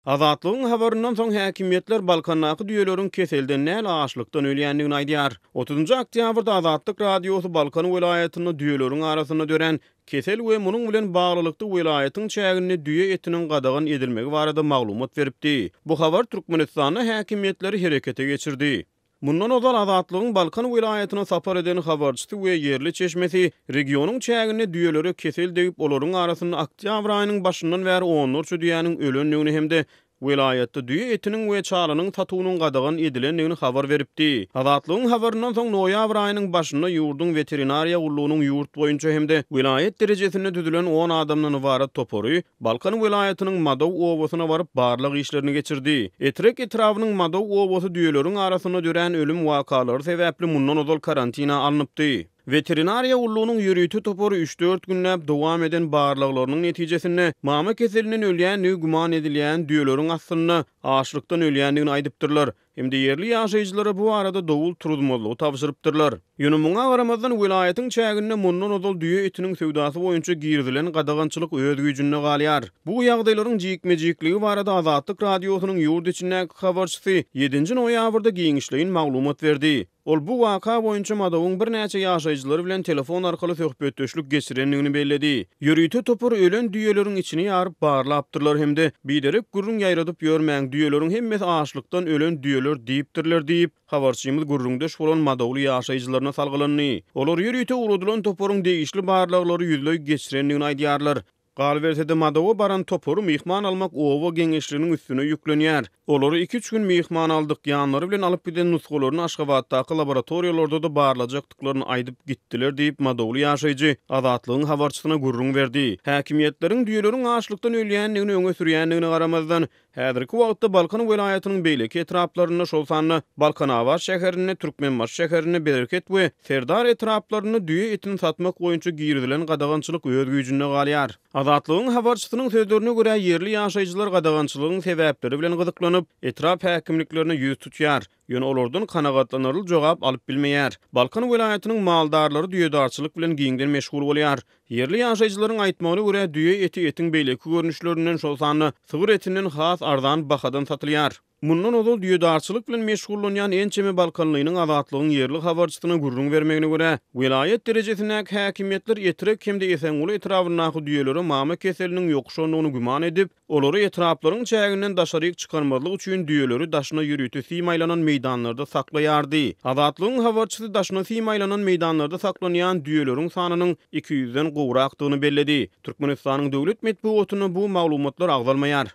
Azatlygyň habaryndan soň häkimetler Balkandaky düýelerin keselden näle açlykdan ölýändigini aýdýar. 30-njy oktýabrda Azatlyk radiosy Balkan welaýatyny düýeleriň arasynda dören kesel we munyň bilen baglylykdy welaýatyň çägini düýe etiniň gadagan edilmegi barada maglumat beripdi. Bu habar Türkmenistanyň häkimetleri herekete geçirdi. Mundan ozal Azatlygyň Balkan welaýatyna sapar eden habarçysy we yerli çeşmesi regionyň çägini düýeleri kesel degip olaryň arasynda oktýabr aýynyň başyndan bäri onlarça düýäniň ölenligini hemde welaýatda düýe etiniň we çalanyň tatuwynyň gadagan edilenligini habar beripdi. Azatlygyň habaryndan soň noýabr aýynyň başynda ýurdun veterinariýa gullugynyň ýurt boýunça hemde welaýat derejesinde düzülen 10 adamdan ibaret topory Balkan welaýatynyň Madow obasyna baryp barlyk işlerini geçirdi. Etrek etrawynyň Madow obasy düýeleriň arasynda dören ölüm wakalary sebäpli mundan ozal karantina alınıpdy. Veterinariya ulluğunun yürüytü toporu 3-4 günläp dowam eden barlyklarynyň netijesinde mama keselinden ölýän güman edilýän düýelerin aslynda açlykdan ölýändigini aýdypdyrlar. Hem de yerli ýaşaýjylary bu arada dowul turulmalygy tapşyrypdyrlar. Ýönemuňa garamazdan welaýatyň çäginde mundan ozal düýe etiniň sewdasy boýunça girdilen gadagançylyk öz güýjünde galýar. Bu ýagdaýlaryň jikmejikliги barada Azatlyk radiosynyň ýurt içindäki habarçysy 7-nji noýabrda giňişleýin maglumat berdi. Ol bu waka boýunça Madowyň bir näçe ýaşaýjylary bilen telefon arkaly söhbetdeşlik geçirenligini belledi. Ýürüýti topur ölen düýeleriň içini ýaryp barlapdyrlar hemde biderek gurrun ýaýradyp ýörmäň düýeleriň hemmesi açlykdan ölen düýeler diýipdirler diýip habarçymyz gurrundaş bolan Madowly ýaşaýjylaryna salgylandy. Olar ýürüýte urudulan topuryň degişli barlaglary ýüzlöý geçirenligini aýdýarlar. Galbersede Madowa baran toporu mihman almak owa geňeşliginiň üstüne ýüklenýär. Olary 2-3 gün mihman aldyk ýanlary bilen alyp giden nuskalaryny Aşgabatdaky laboratoriýalarda da barlajakdyklaryny aýdyp gitdiler diýip Madowly ýaşaýjy Azatlygyň habarçysyna gurrun berdi. Häkimetleriň düýeleriň açlykdan ölýänligini öňe sürýändigine garamazdan häzirki wagtda Balkan welaýatynyň beýleki etraplaryna şol sanly Balkanawar şäherine, Türkmenbaş şäherine bereket we Serdar etraplaryny düýe etini satmak boýunça girdilen gadagançylyk öz güýjünde galýar. Azatlygyň habarçysynyň sözlerine görä yerli ýaşaýjylar gadagançylygyň sebäpleri bilen gyzyklanyp etrap häkimliklerine ýüz tutýar. Ýöne olardan kanagatlanarly jogap alyp bilmeýär. Balkan welaýatynyň maldarlary düýedarçylyk bilen giňden meşgul bolýar. Yerli ýaşaýjylaryň aýtmagyna görä düýe etiň beýleki görnüşlerinden şol sanly sygyr etinden has arzan bahadan satylýar. Mundan ozal düýedarçylyk bilen meşgullanýan ençemi Balkanlygynyň Azatlygyň yerli habarçysyna gurrun bermegine görä welaýat derejesindäki häkimetler etrek hemde Esenguly etrawynaky düýeleri mama keseliniň ýokşandygyny güman edip, olary etraplaryň çäginden daşaryk çykarmalyk üçin düýeleri daşyna ýürüýti simaýlanan meýdanlarda saklaýardy. Azatlygyň habarçysy daşyna simaýlanan meýdanlarda saklanýan düýeleriň sanynyň 200-den gowrakdygyny belledi. Türkmenistanyň döwlet medeniýetine bu maglumatlar agzalmaýar.